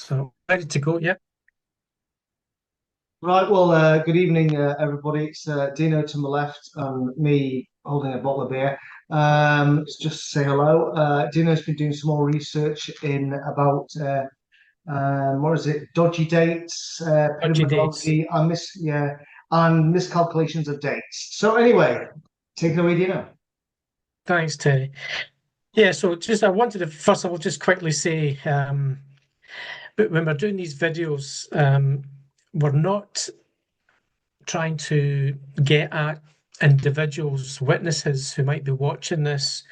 So ready to go, yeah. Right, well, good evening, everybody. It's Dino to my left and me holding a bottle of beer. Just to say hello. Dino's been doing some more research in about, what is it, dodgy dates, Dodgy dates. pyramidology, and miscalculations of dates. So anyway, take it away, Dino. Thanks, Terry. Yeah, so just I wanted to first of all just quickly say, but when we're doing these videos, we're not trying to get at individuals, witnesses who might be watching this,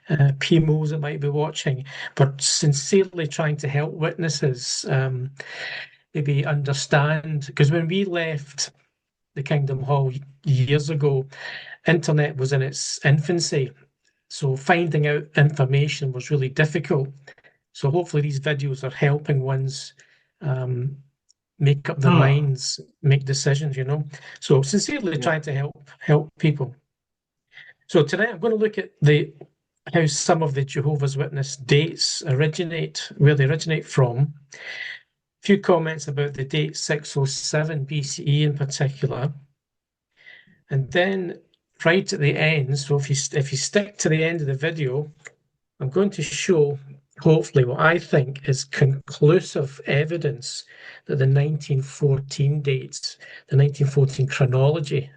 PMOs that might be watching, but sincerely trying to help witnesses maybe understand. Because when we left the Kingdom Hall years ago, internet was in its infancy. So finding out information was really difficult. So hopefully these videos are helping ones make up their Hmm. minds, make decisions. So sincerely Yeah. trying to help people. So today I'm going to look at the how some of the Jehovah's Witness dates originate, where they originate from. A few comments about the date 607 BCE in particular. And then right at the end, so if you stick to the end of the video, I'm going to show, hopefully, what I think is conclusive evidence that the 1914 dates, the 1914 chronology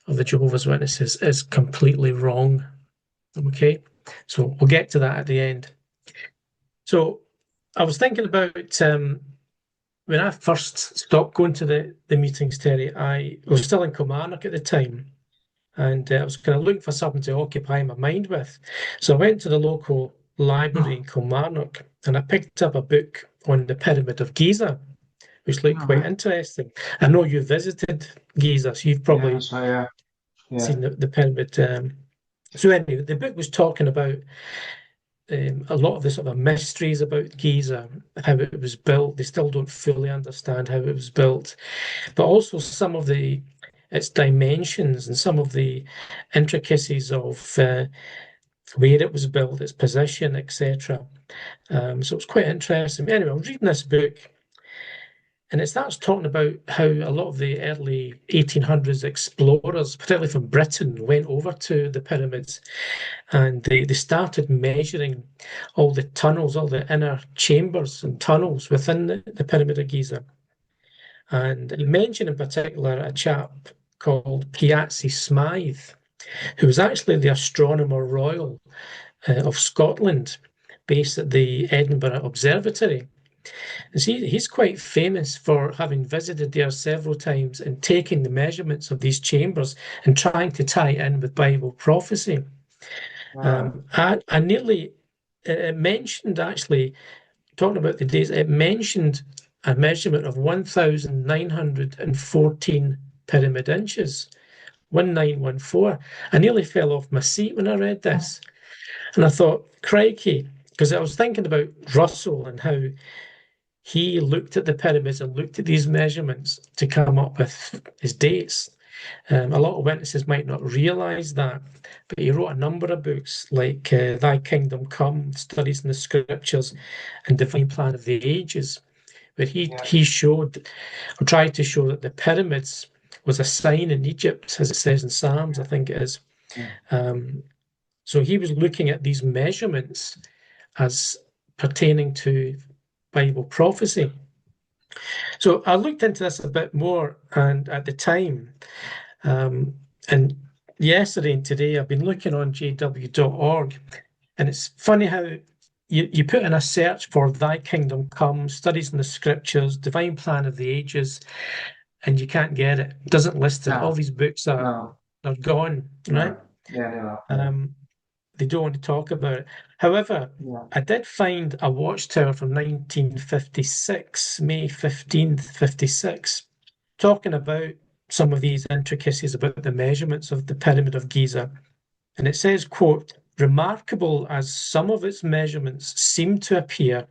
of the Jehovah's Witnesses is completely wrong. Okay, so we'll get to that at the end. So I was thinking about when I first stopped going to the meetings, Terry. I was still in Kilmarnock at the time, and I was kind of looking for something to occupy my mind with. So I went to the local library in Hmm. Kilmarnock and I picked up a book on the Pyramid of Giza, which looked quite Hmm. interesting. I know you visited Giza, so you've Yeah, probably so yeah. seen the pyramid. So anyway, the book was talking about a lot of the sort of mysteries about Giza, how it was built. They still don't fully understand how it was built, but also some of its dimensions and some of the intricacies of where it was built, its position, etc. So it's quite interesting. Anyway, I was reading this book, and it starts talking about how a lot of the early 1800s explorers, particularly from Britain, went over to the pyramids, and they started measuring all the tunnels, all the inner chambers and tunnels within the Pyramid of Giza. And he mentioned in particular a chap called Piazzi Smythe, who was actually the Astronomer Royal of Scotland, based at the Edinburgh Observatory. And see, he's quite famous for having visited there several times and taking the measurements of these chambers and trying to tie in with Bible prophecy. Right. I nearly it mentioned actually talking about the days. It mentioned a measurement of 1,914 pyramid inches, 1914. I nearly fell off my seat when I read this. And I thought, crikey, because I was thinking about Russell and how he looked at the pyramids and looked at these measurements to come up with his dates. A lot of witnesses might not realize that, but he wrote a number of books like Thy Kingdom Come, Studies in the Scriptures, and Divine Plan of the Ages, where Yeah. he showed or tried to show that the pyramids was a sign in Egypt, as it says in Psalms, I Yeah. think it is. Yeah. Um, so he was looking at these measurements as pertaining to Bible prophecy. So I looked into this a bit more, and at the time, um, and yesterday and today, I've been looking on jw.org, and it's funny how you put in a search for Thy Kingdom Come, Studies in the Scriptures, Divine Plan of the Ages, and you can't get it. It doesn't list it. All No. these books No. are gone, right? No. Yeah. No. Um, they don't want to talk about it. However, Yeah. I did find a watchtower from 1956, May 15th, 56, talking about some of these intricacies about the measurements of the Pyramid of Giza. And it says, quote, remarkable as some of its measurements seem to appear,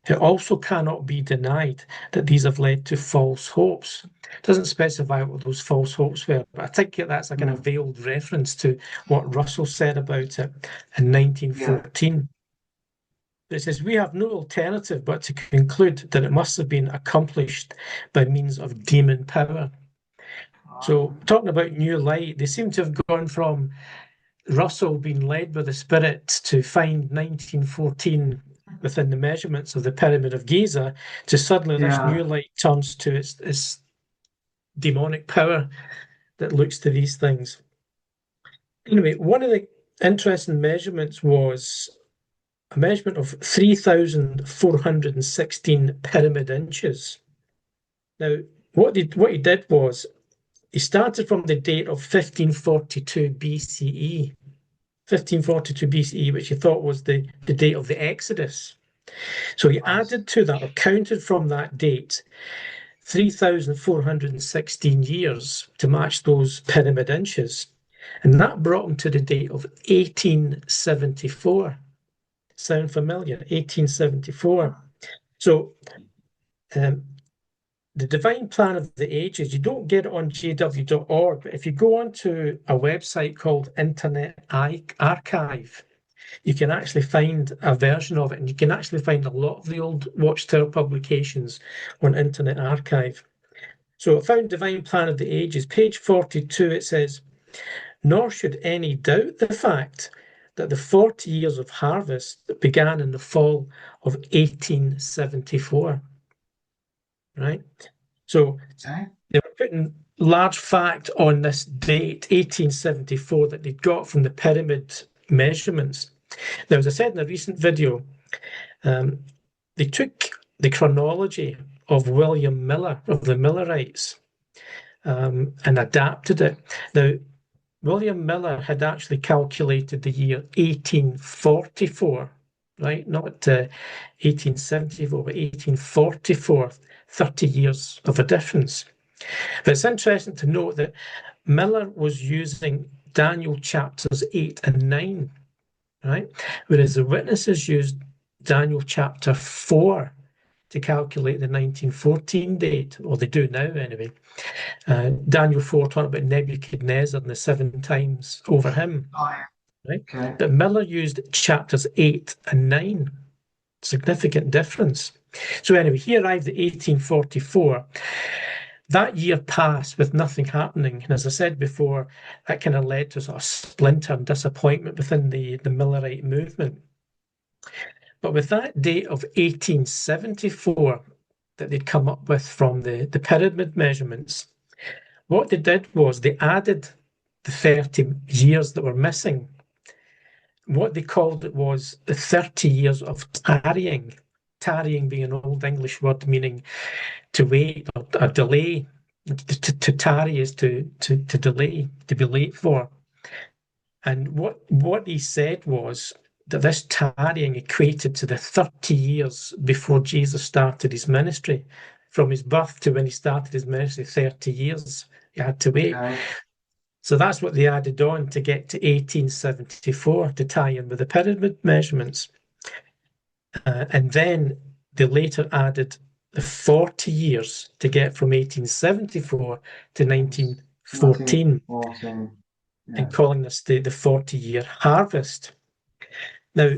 it also cannot be denied that these have led to false hopes. It doesn't specify what those false hopes were, but I think that's a kind of Mm. veiled reference to what Russell said about it in Yeah. 1914. It says, we have no alternative but to conclude that it must have been accomplished by means of demon power. So, talking about new light, they seem to have gone from Russell being led by the Spirit to find 1914 within the measurements of the Pyramid of Giza, to suddenly this new light turns to its demonic power that looks to these things. Anyway, one of the interesting measurements was a measurement of 3,416 pyramid inches. Now, what he did was he started from the date of 1542 BCE, 1542 BCE, which he thought was the date of the Exodus. So he added to that, or counted from that date, 3,416 years to match those pyramid inches. And that brought him to the date of 1874. Sound familiar? 1874. So the Divine Plan of the Ages, you don't get it on jw.org, but if you go onto a website called Internet Archive, you can actually find a version of it, and you can actually find a lot of the old Watchtower publications on Internet Archive. So I found Divine Plan of the Ages, page 42, it says, nor should any doubt the fact that the 40 years of harvest began in the fall of 1874. Right? So they were putting large fact on this date, 1874, that they got from the pyramid measurements. Now, as I said in a recent video, they took the chronology of William Miller, of the Millerites, and adapted it. Now, William Miller had actually calculated the year 1844, right? Not 1874, but 1844, 30 years of a difference. But it's interesting to note that Miller was using Daniel chapters 8 and 9, right? Whereas the witnesses used Daniel chapter 4 to calculate the 1914 date, or they do now anyway. Daniel 4 talking about Nebuchadnezzar and the 7 times over him. Right? Okay. But Miller used chapters 8 and 9. Significant difference. So anyway, he arrived at 1844. That year passed with nothing happening. And as I said before, that kind of led to sort of splinter and disappointment within the Millerite movement. But with that date of 1874 that they'd come up with from the pyramid measurements, what they did was they added the 30 years that were missing. What they called it was the 30 years of tarrying. Tarrying being an old English word meaning to wait or a delay. To tarry is to delay, to be late for. And what he said was that this tarrying equated to the 30 years before Jesus started his ministry. From his birth to when he started his ministry, 30 years he had to wait. Okay. So that's what they added on to get to 1874 to tie in with the pyramid measurements. And then they later added the 40 years to get from 1874 to 1914, and calling this the 40-year harvest. Now,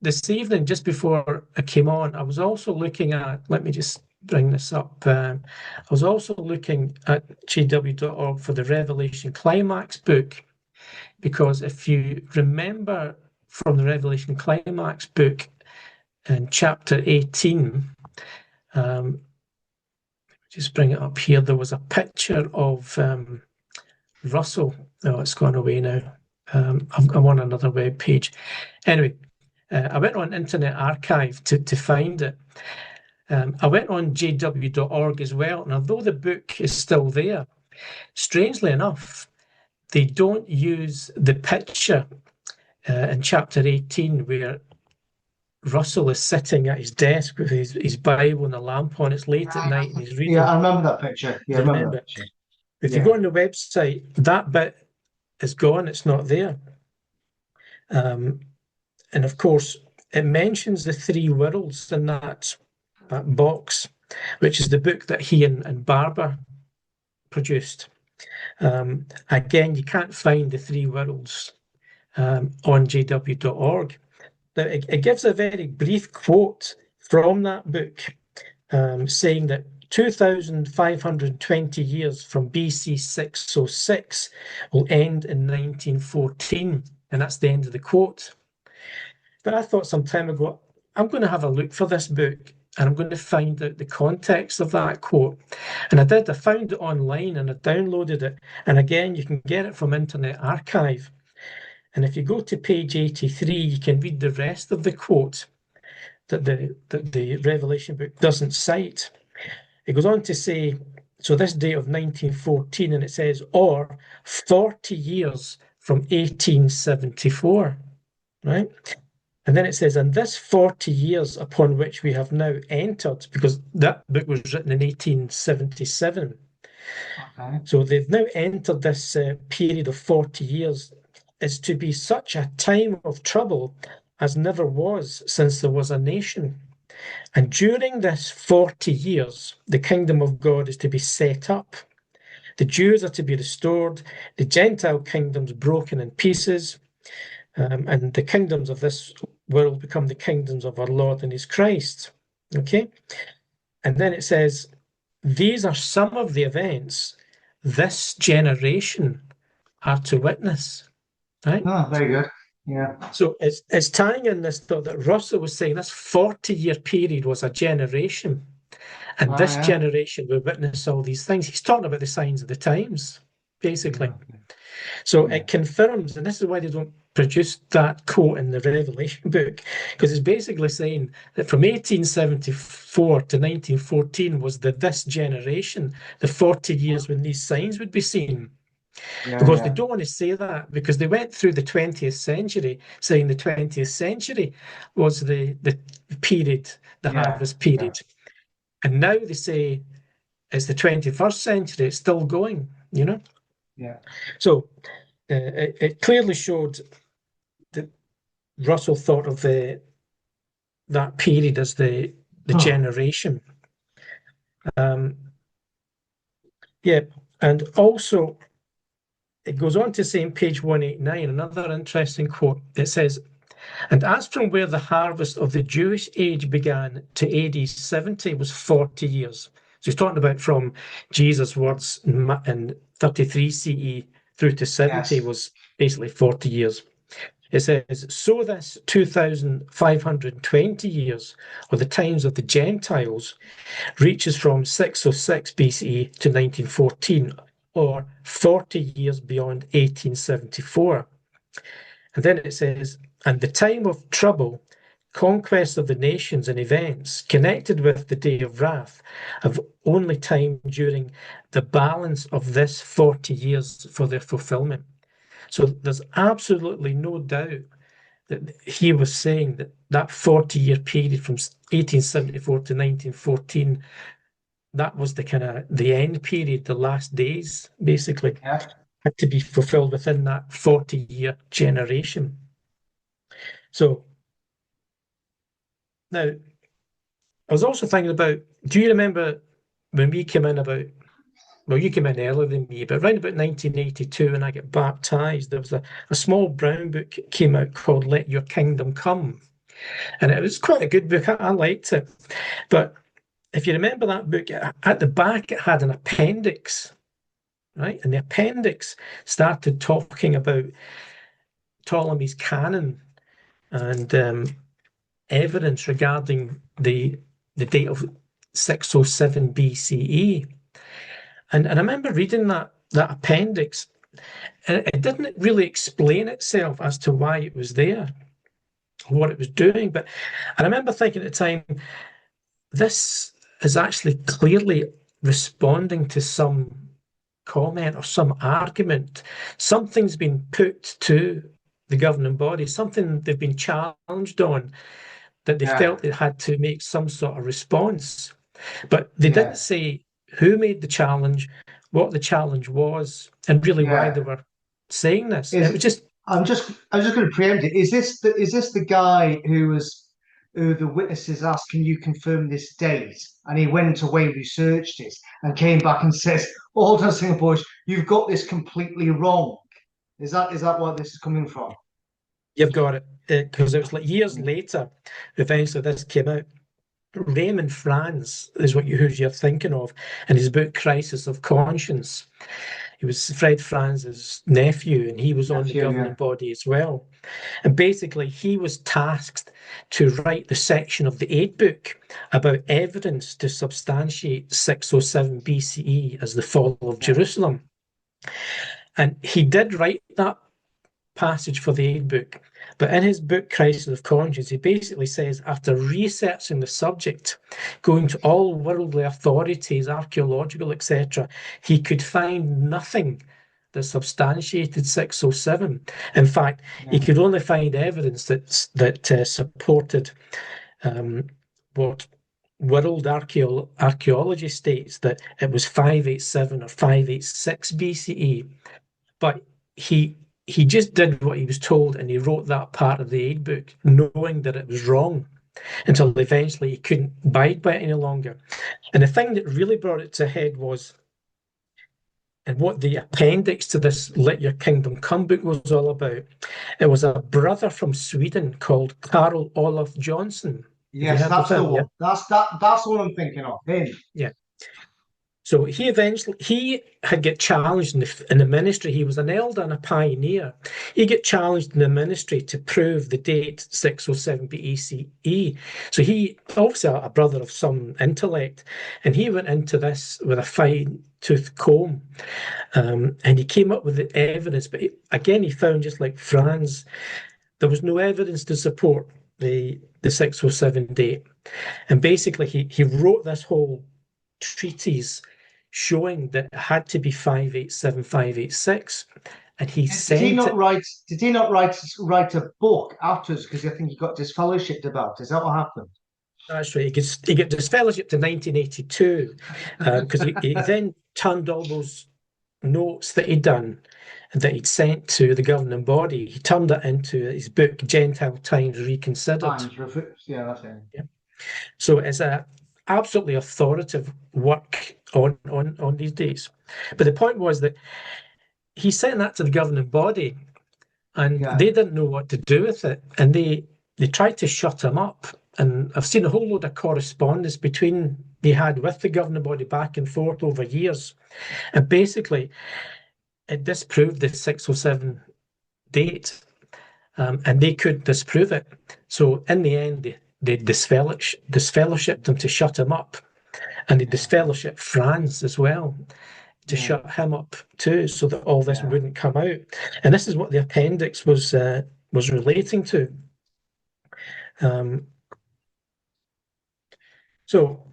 this evening, just before I came on, I was also looking at, let me just bring this up. I was also looking at jw.org for the Revelation Climax book, because if you remember from the Revelation Climax book in chapter 18, just bring it up here, there was a picture of Russell. Oh, it's gone away now. I'm on another web page. Anyway, I went on Internet Archive to find it. I went on jw.org as well, and although the book is still there, strangely enough, they don't use the picture in chapter 18 where Russell is sitting at his desk with his Bible and a lamp on. It's late at night and he's reading. Yeah, I remember that picture. Yeah, I remember that picture. If you go on the website, that bit is gone. It's not there. And of course, it mentions the 3 worlds in that box, which is the book that he and Barber produced. Again, you can't find the 3 worlds on jw.org. Now, it gives a very brief quote from that book, saying that 2,520 years from BC 606 will end in 1914. And that's the end of the quote. But I thought some time ago, I'm going to have a look for this book and I'm going to find out the context of that quote. And I did. I found it online and I downloaded it. And again, you can get it from Internet Archive. And if you go to page 83, you can read the rest of the quote that the Revelation book doesn't cite. It goes on to say, so this date of 1914, and it says, or 40 years from 1874, right? And then it says, and this 40 years upon which we have now entered, because that book was written in 1877. Okay. So they've now entered this period of 40 years, is to be such a time of trouble as never was since there was a nation. And during this 40 years, the kingdom of God is to be set up. The Jews are to be restored, the Gentile kingdoms broken in pieces, and the kingdoms of this world become the kingdoms of our Lord and his Christ. Okay? And then it says, these are some of the events this generation are to witness. Right? Oh, very good. Yeah. So it's tying in this thought that Russell was saying this 40-year period was a generation. And this Yeah. generation will witness all these things. He's talking about the signs of the times, basically. Yeah. So it confirms, and this is why they don't produce that quote in the Revelation book, because it's basically saying that from 1874 to 1914 was this generation, the 40 years when these signs would be seen. Because they don't want to say that, because they went through the 20th century saying the 20th century was the period, the harvest period. And now they say it's the 21st century, it's still going, you know? Yeah. So it clearly showed that Russell thought of that period as the generation. Yeah, and also it goes on to say in page 189, another interesting quote. It says, and as from where the harvest of the Jewish age began to AD 70 was 40 years. So he's talking about from Jesus' words in 33 CE through to 70 was basically 40 years. It says, so this 2,520 years, or the times of the Gentiles, reaches from 606 BCE to 1914, or 40 years beyond 1874. And then it says, and the time of trouble, conquest of the nations and events connected with the day of wrath have only time during the balance of this 40 years for their fulfillment. So there's absolutely no doubt that he was saying that that 40-year period from 1874 to 1914, that was the end period, the last days, basically, had to be fulfilled within that 40-year generation. So now, I was also thinking about, do you remember when we came in you came in earlier than me, but around about 1982 when I got baptized, there was a small brown book came out called Let Your Kingdom Come. And it was quite a good book. I liked it. But if you remember that book, at the back it had an appendix, right? And the appendix started talking about Ptolemy's canon and evidence regarding the date of 607 BCE. And I remember reading that appendix, and it didn't really explain itself as to why it was there, what it was doing. But I remember thinking at the time, this is actually clearly responding to some comment or some argument. Something's been put to the governing body, something they've been challenged on, that they felt it had to make some sort of response. But they didn't say who made the challenge, what the challenge was, and really why they were saying this. It was just. I'm just going to preempt it. Is this the guy who the witnesses asked, "Can you confirm this date?" And he went away, researched it, and came back and says, "Hold on, Singapore, you've got this completely wrong." Is that what this is coming from? You've got it. Because it was like years later, eventually this came out. Raymond Franz is who you're thinking of in his book Crisis of Conscience. He was Fred Franz's nephew, and he was on the Nephew, yeah. governing body as well. And basically, he was tasked to write the section of the Aid Book about evidence to substantiate 607 BCE as the fall of Yeah. Jerusalem. And he did write that passage for the Aid Book. But in his book, Crisis of Conscience, he basically says, after researching the subject, going to all worldly authorities, archaeological, etc., he could find nothing that substantiated 607. In fact, he could only find evidence that supported what world archaeology states, that it was 587 or 586 BCE. But he just did what he was told, and he wrote that part of the Aid Book knowing that it was wrong, until eventually he couldn't abide by it any longer. And the thing that really brought it to a head was, and what the appendix to this Let Your Kingdom Come book was all about, it was a brother from Sweden called Carl Olof Johnson. Yes, that's the one. Yeah? That's what I'm thinking of. Him. Yeah. So he had get challenged in the ministry. He was an elder and a pioneer. He get challenged in the ministry to prove the date 607 BCE. So he obviously a brother of some intellect, and he went into this with a fine tooth comb, and he came up with the evidence. But again, he found, just like Franz, there was no evidence to support the 607 date. And basically, he wrote this whole treatise showing that it had to be 587, 586, and he sent Did he not it. write? Did he not write a book afterwards? Because I think he got disfellowshipped about. Is that what happened? That's right. He got disfellowshipped in 1982 because he then turned all those notes that he'd done and that he'd sent to the governing body. He turned it into his book Gentile Times Reconsidered. Yeah, that's it. Yeah. So it's a absolutely authoritative work on these days. But the point was that he sent that to the governing body, and they didn't know what to do with it, and they tried to shut him up. And I've seen a whole load of correspondence they had with the governing body back and forth over years, and basically it disproved the 607 date, and they couldn't disprove it. So in the end, they disfellowshipped him to shut him up, and they disfellowshipped Franz as well to shut him up too, so that all this wouldn't come out. And this is what the appendix was relating to. So,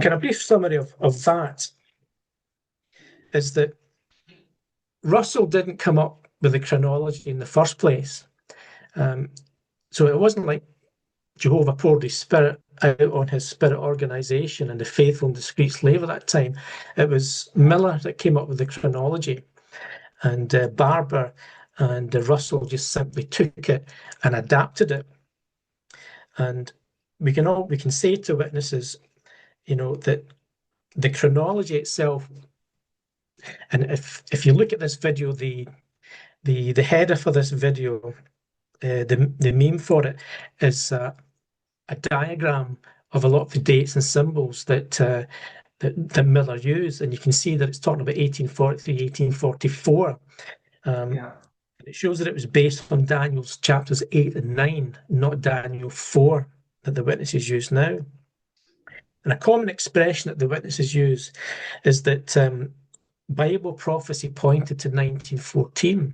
kind of brief summary of that is that Russell didn't come up with the chronology in the first place. So it wasn't like Jehovah poured his spirit out on his spirit organization and the faithful and discreet slave at that time. It was Miller that came up with the chronology, and Barber and Russell just simply took it and adapted it. And we can say to witnesses, that the chronology itself, and if you look at this video, the header for this video, the meme for it is a diagram of a lot of the dates and symbols that Miller used, and you can see that it's talking about 1843, 1844. It shows that it was based on Daniel's chapters 8 and 9, not Daniel 4 that the witnesses use now. And a common expression that the witnesses use is that Bible prophecy pointed to 1914.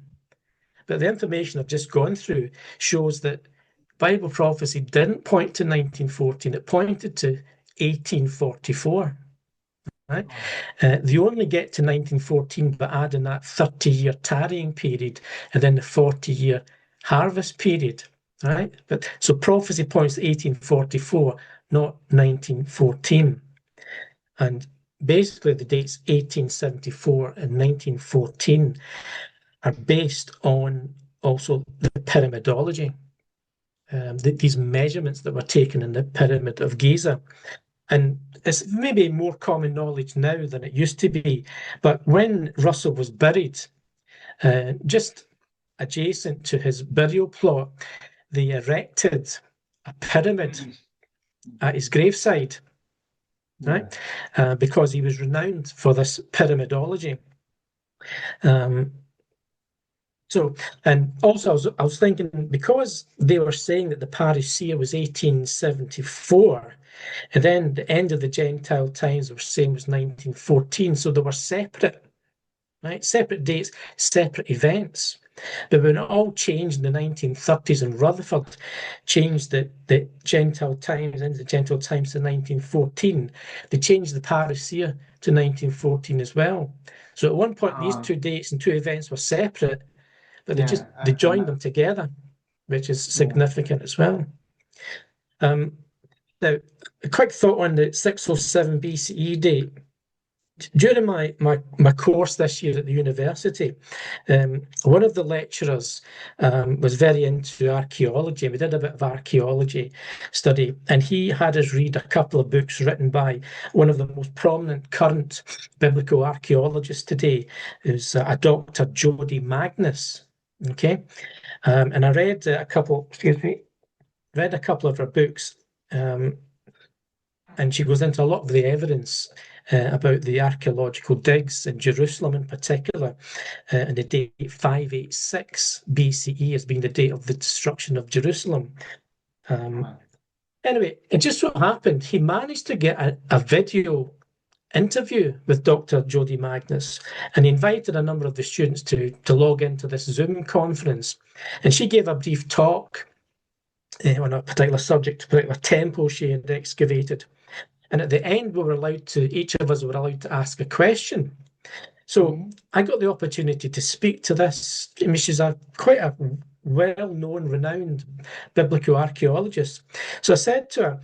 But the information I've just gone through shows that Bible prophecy didn't point to 1914, it pointed to 1844. Right? They only get to 1914 by adding that 30-year tarrying period and then the 40-year harvest period. Right? But so prophecy points to 1844, not 1914. And basically the dates 1874 and 1914 are based on also the pyramidology. These measurements that were taken in the Pyramid of Giza. And it's maybe more common knowledge now than it used to be. But when Russell was buried, just adjacent to his burial plot, they erected a pyramid at his graveside, right? Because he was renowned for this pyramidology. So, and also I was thinking, because they were saying that the parousia was 1874, and then the end of the Gentile times they were saying was 1914, so they were separate, right? Separate dates, separate events. But when it all changed in the 1930s, and Rutherford changed the Gentile times into the Gentile times to 1914, they changed the parousia to 1914 as well. So at one point, these two dates and two events were separate, but they joined them together, which is significant as well. Now, a quick thought on the 607 BCE date. During my course this year at the university, one of the lecturers was very into archaeology, and we did a bit of archaeology study, and he had us read a couple of books written by one of the most prominent current biblical archaeologists today, who's a Dr. Jody Magnus. Okay, and I read a couple of her books, and she goes into a lot of the evidence about the archaeological digs in Jerusalem in particular, and the date 586 BCE as being the date of the destruction of Jerusalem. Anyway, it just so happened he managed to get a video interview with Dr. Jody Magnus, and he invited a number of the students to log into this Zoom conference, and she gave a brief talk on a particular subject, a particular temple she had excavated. And at the end, each of us were allowed to ask a question. So I got the opportunity to speak to this. I mean, she's quite a well-known, renowned biblical archaeologist. So I said to her,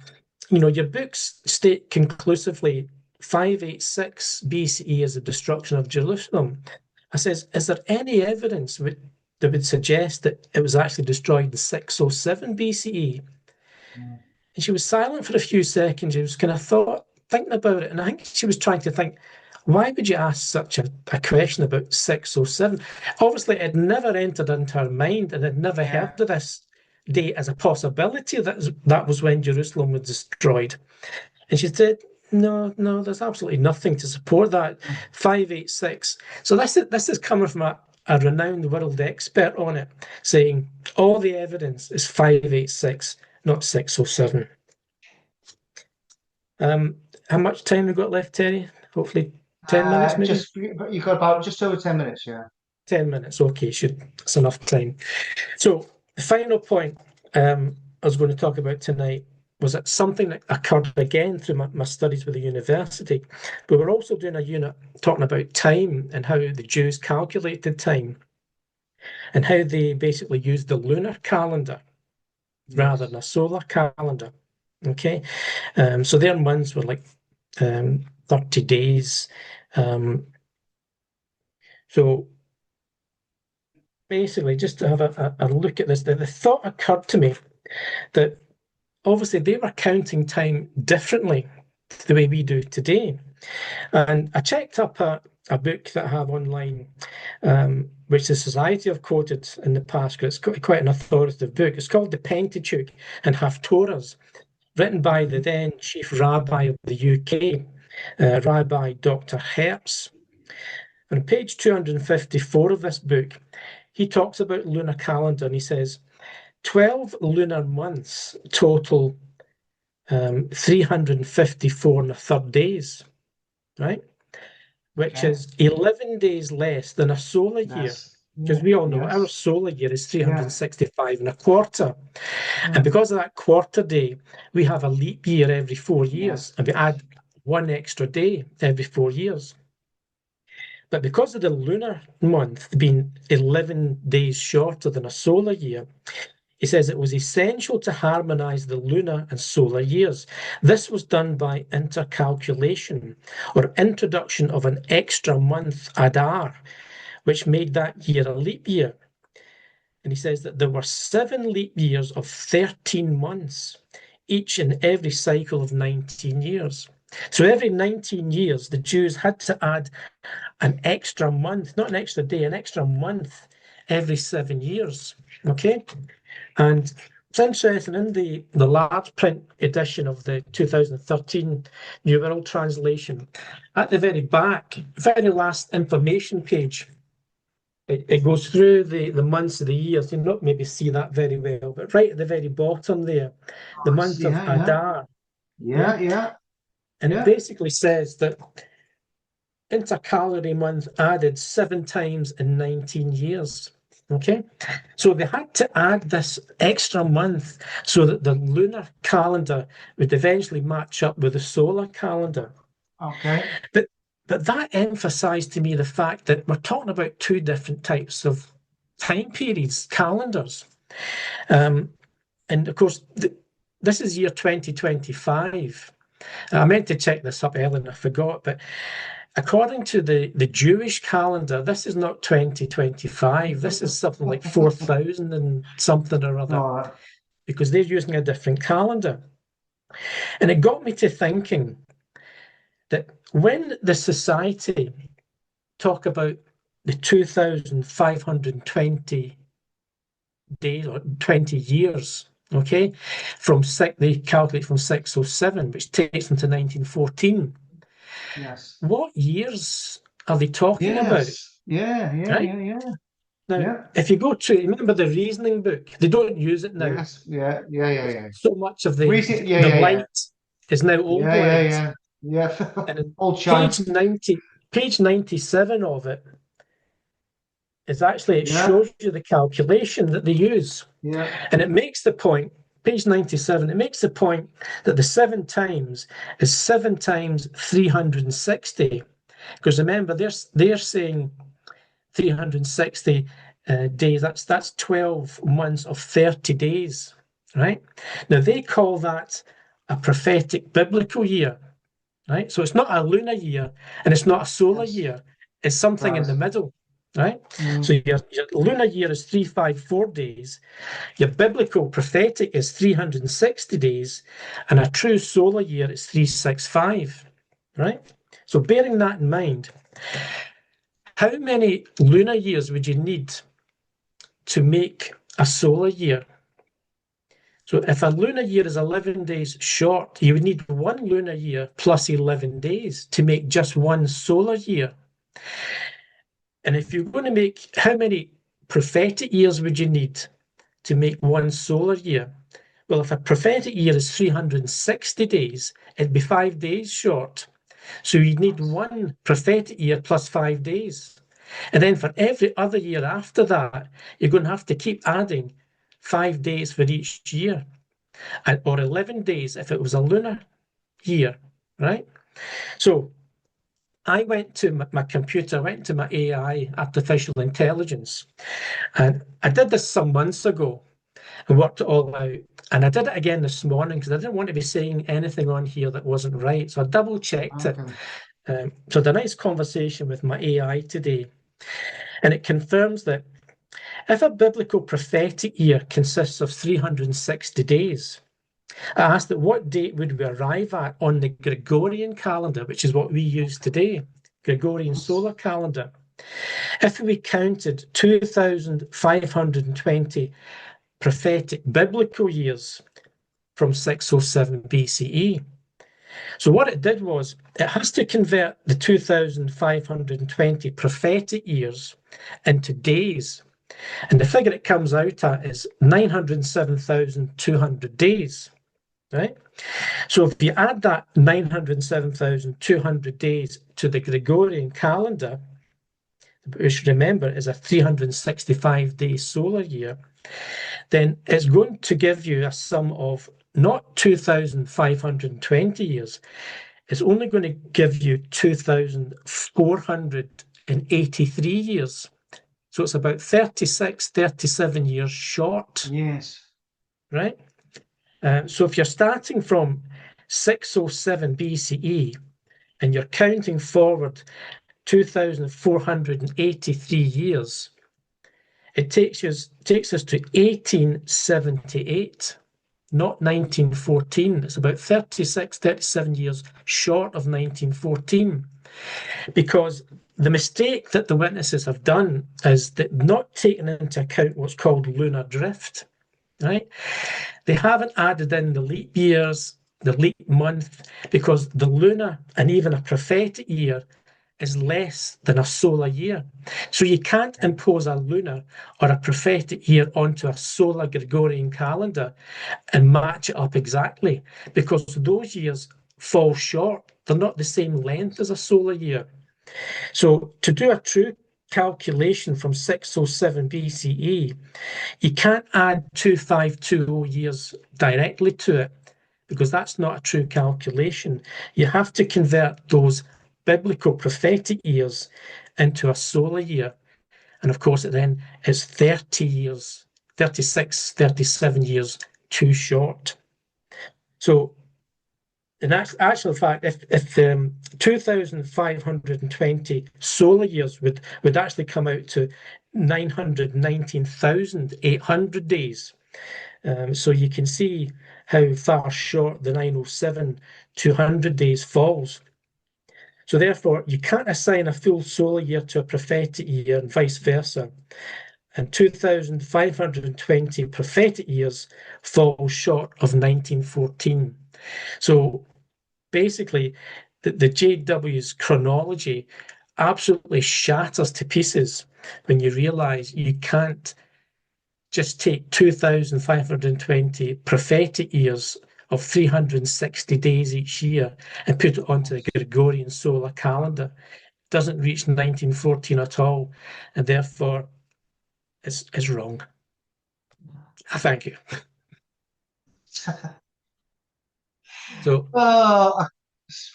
your books state conclusively 586 BCE as the destruction of Jerusalem. I says, is there any evidence that would suggest that it was actually destroyed in 607 BCE? And she was silent for a few seconds. She was kind of thinking about it. And I think she was trying to think, why would you ask such a question about 607? Obviously, it never entered into her mind, and had never heard of this date as a possibility that was when Jerusalem was destroyed. And she said, no, there's absolutely nothing to support that. 586. So this is coming from a renowned world expert on it, saying all the evidence is 586, not 607. How much time have we got left, Terry? Hopefully 10 minutes, maybe? You've got about just over 10 minutes, yeah. 10 minutes, okay, that's enough time. So the final point I was going to talk about tonight was that something that occurred again through my studies with the university. We were also doing a unit talking about time and how the Jews calculated time, and how they basically used the lunar calendar rather than a solar calendar. Okay, so their months were like 30 days. So basically, just to have a look at this, the thought occurred to me that obviously they were counting time differently to the way we do today. And I checked up a book that I have online, which the Society have quoted in the past, because it's quite an authoritative book. It's called The Pentateuch and Haftorahs, written by the then chief rabbi of the UK, Rabbi Dr. Hertz. On page 254 of this book, he talks about lunar calendar, and he says 12 lunar months total 354 and a third days, right? Which is 11 days less than a solar year. Because we all know our solar year is 365 and a quarter. And because of that quarter day, we have a leap year every 4 years, and we add one extra day every 4 years. But because of the lunar month being 11 days shorter than a solar year, he says it was essential to harmonize the lunar and solar years. This was done by intercalculation, or introduction of an extra month, Adar, which made that year a leap year. And he says that there were 7 leap years of 13 months, each in every cycle of 19 years. So every 19 years, the Jews had to add an extra month, not an extra day, an extra month every 7 years. Okay, and it's interesting in the large print edition of the 2013 New World Translation, at the very back, very last information page, it goes through the months of the years. You not maybe see that very well, but right at the very bottom there, the month of Yeah, yeah, Adar, yeah, yeah, yeah, and it yeah. basically says that intercalary month added 7 times in 19 years. Okay, so they had to add this extra month so that the lunar calendar would eventually match up with the solar calendar. Okay. But that emphasized to me the fact that we're talking about two different types of time periods, calendars. And of course, this is year 2025. I meant to check this up earlier and I forgot, but according to the Jewish calendar, this is not 2025. This is something like 4,000 and something or other, All right. because they're using a different calendar. And it got me to thinking that when the society talk about the 2,520 days or 20 years, okay, they calculate from 607, which takes them to 1914. Yes. What years are they talking about? Yes. Yeah, yeah, Right? yeah, yeah. Now, Yeah. if you go to, remember the reasoning book, they don't use it now. Yes. Yeah, yeah, yeah, yeah. So much of Recent, yeah, the yeah, yeah. light is now old Yeah, yeah, light. yeah. Yeah. And in Old shite. page 97 of it is actually, it Yeah, shows you the calculation that they use. yeah. And it makes the point, page 97, it makes the point that the 7 times is 7 times 360. Because remember, they're saying 360 days. That's 12 months of 30 days, right? Now they call that a prophetic biblical year, right? So it's not a lunar year and it's not a solar Yes. year. It's something in Right. the middle, right? So Mm. your lunar year is 354 days. Your biblical prophetic is 360 days, and a true solar year is 365, right? So bearing that in mind, how many lunar years would you need to make a solar year? So if a lunar year is 11 days short, you would need one lunar year plus 11 days to make just one solar year. And if you're going to make, how many prophetic years would you need to make one solar year? Well, if a prophetic year is 360 days, it'd be 5 days short. So you need one prophetic year plus 5 days. And then for every other year after that, you're going to have to keep adding 5 days for each year, or 11 days if it was a lunar year, right? So I went to my computer, I went to my AI, artificial intelligence, and I did this some months ago and worked it all out. And I did it again this morning because I didn't want to be saying anything on here that wasn't right. So I double checked it. Okay. So I had a nice conversation with my AI today, and it confirms that if a biblical prophetic year consists of 360 days, I asked at what date would we arrive at on the Gregorian calendar, which is what we use today, Gregorian Yes. solar calendar. If we counted 2,520 prophetic biblical years from 607 BCE. So what it did was it has to convert the 2,520 prophetic years into days. And the figure it comes out at is 907,200 days, right? So if you add that 907,200 days to the Gregorian calendar, which remember is a 365-day solar year, then it's going to give you a sum of not 2,520 years. It's only going to give you 2,483 years. So it's about 36, 37 years short, Yes. right? So if you're starting from 607 BCE and you're counting forward 2,483 years, it takes us to 1878, not 1914. It's about 36, 37 years short of 1914. because the mistake that the witnesses have done is that not taking into account what's called lunar drift, right? They haven't added in the leap years, the leap month, because the lunar and even a prophetic year is less than a solar year. So you can't impose a lunar or a prophetic year onto a solar Gregorian calendar and match it up exactly, because those years fall short. They're not the same length as a solar year. So to do a true calculation from 607 BCE, you can't add 2520 years directly to it, because that's not a true calculation. You have to convert those biblical prophetic years into a solar year. And of course, it then is 30 years, 36, 37 years too short. So in actual fact, if 2,520 solar years would actually come out to 919,800 days. So you can see how far short the 907 200 days falls. So therefore, you can't assign a full solar year to a prophetic year and vice versa. And 2,520 prophetic years fall short of 1914. So basically, the JW's chronology absolutely shatters to pieces when you realize you can't just take 2,520 prophetic years of 360 days each year and put it onto the Gregorian solar calendar. It doesn't reach 1914 at all, and therefore it's wrong. Thank you. So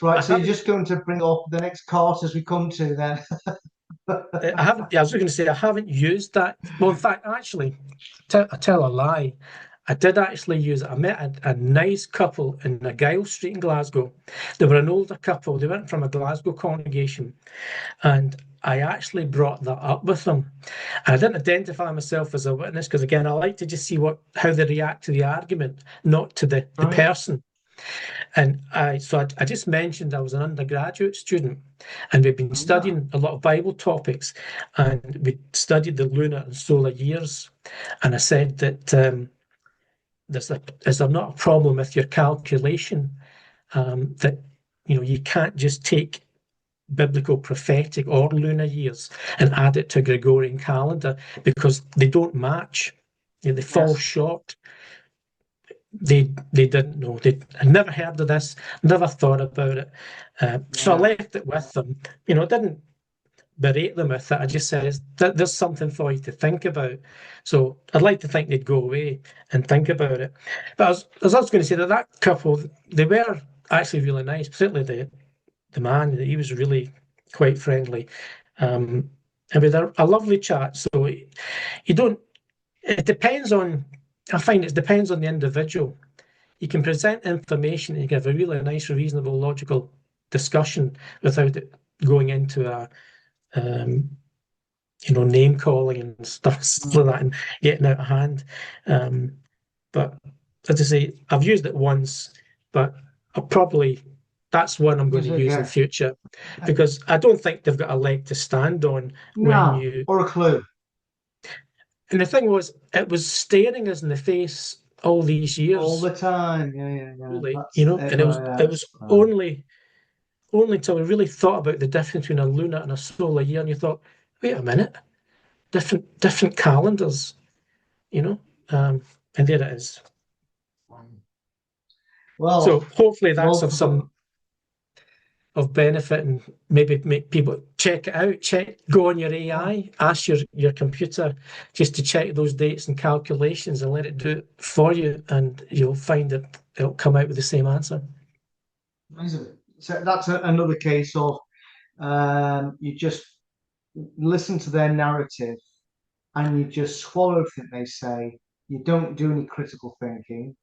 right, so you're just going to bring up the next cart as we come to then. I haven't. Yeah, I was going to say I haven't used that. Well, in fact, actually, I tell a lie. I did actually use it. I met a nice couple in Argyll Street in Glasgow. They were an older couple. They weren't from a Glasgow congregation, and I actually brought that up with them. And I didn't identify myself as a witness because, again, I like to just see how they react to the argument, not to the person. And I just mentioned I was an undergraduate student, and we've been studying a lot of Bible topics, and we studied the lunar and solar years. And I said that is there not a problem with your calculation, that you can't just take biblical prophetic or lunar years and add it to a Gregorian calendar because they don't match. They fall short. They didn't know. They had never heard of this, never thought about it. So I left it with them. Didn't berate them with it. I just said there's something for you to think about. So I'd like to think they'd go away and think about it. But as I was going to say, that couple, they were actually really nice, particularly the man. He was really quite friendly. And with a lovely chat. So you don't. It depends on. I find it depends on the individual. You can present information and give a really nice, reasonable, logical discussion without it going into a name calling and stuff like that and getting out of hand. But as I say, I've used it once, but that's one I'm going to use in future because I don't think they've got a leg to stand on or a clue. And the thing was, it was staring us in the face all these years, all the time. Yeah. Really, and it was only until we really thought about the difference between a lunar and a solar year, and you thought, wait a minute, different calendars, and there it is. Well, so hopefully that's of some benefit and maybe make people check it out. Go on your AI, ask your computer just to check those dates and calculations and let it do it for you, and you'll find that it'll come out with the same answer. Amazing. So that's another case of you just listen to their narrative and you just swallow everything they say. You don't do any critical thinking.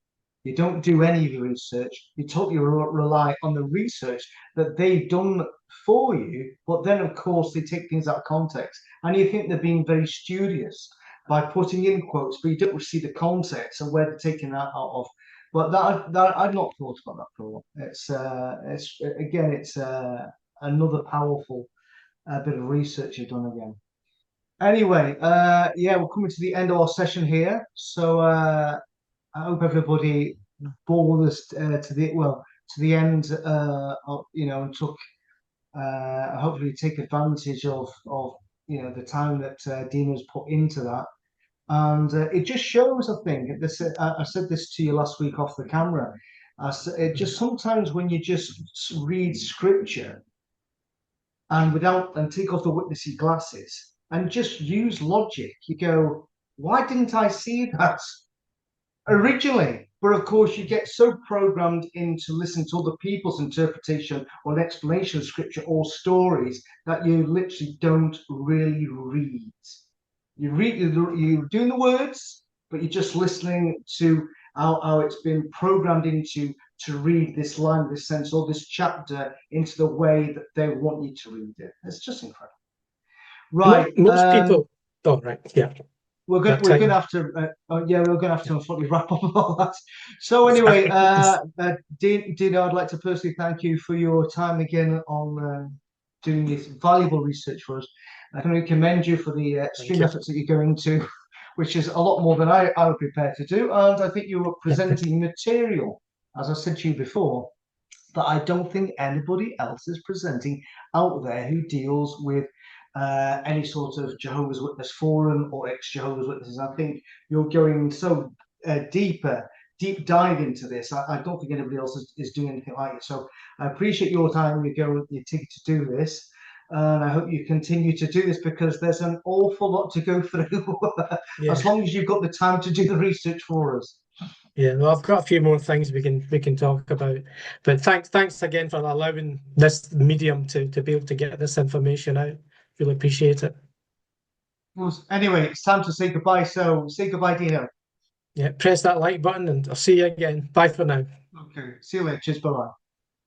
You don't do any research. You totally rely on the research that they've done for you. But then, of course, they take things out of context. And you think they're being very studious by putting in quotes, but you don't see the context and where they're taking that out of. But that I've not thought about that before. It's another powerful bit of research you've done again. Anyway, yeah, we're coming to the end of our session here. So I hope everybody bore this to the end, and took hopefully take advantage of the time that Dino's put into that. And it just shows, I think, this. I said this to you last week off the camera. It just sometimes when you just read scripture and take off the witnessy glasses and just use logic, you go, why didn't I see that originally? But of course, you get so programmed into listening to other people's interpretation or an explanation of scripture or stories that you literally don't really read. You're doing the words, but you're just listening to how it's been programmed into to read this line, this sentence, or this chapter into the way that they want you to read it. It's just incredible. Right. Most people. Oh, right. Yeah. We're going to have to, we're going to have to unfortunately wrap up all that. So anyway, Dino, I'd like to personally thank you for your time again on doing this valuable research for us. I can really commend you for the extreme efforts that you're going to, which is a lot more than I would prepare to do. And I think you were presenting material, as I said to you before, that I don't think anybody else is presenting out there who deals with any sort of Jehovah's Witness forum or ex-Jehovah's Witnesses. I think you're going so deep dive into this. I don't think anybody else is doing anything like it. So I appreciate your time you take to do this. And I hope you continue to do this because there's an awful lot to go through as long as you've got the time to do the research for us. Yeah, well, I've got a few more things we can talk about, but thanks again for allowing this medium to be able to get this information out. Really appreciate it. Well, anyway, it's time to say goodbye. So say goodbye, Dino. Yeah, press that like button, and I'll see you again. Bye for now. Okay, see you later. Cheers. Bye bye.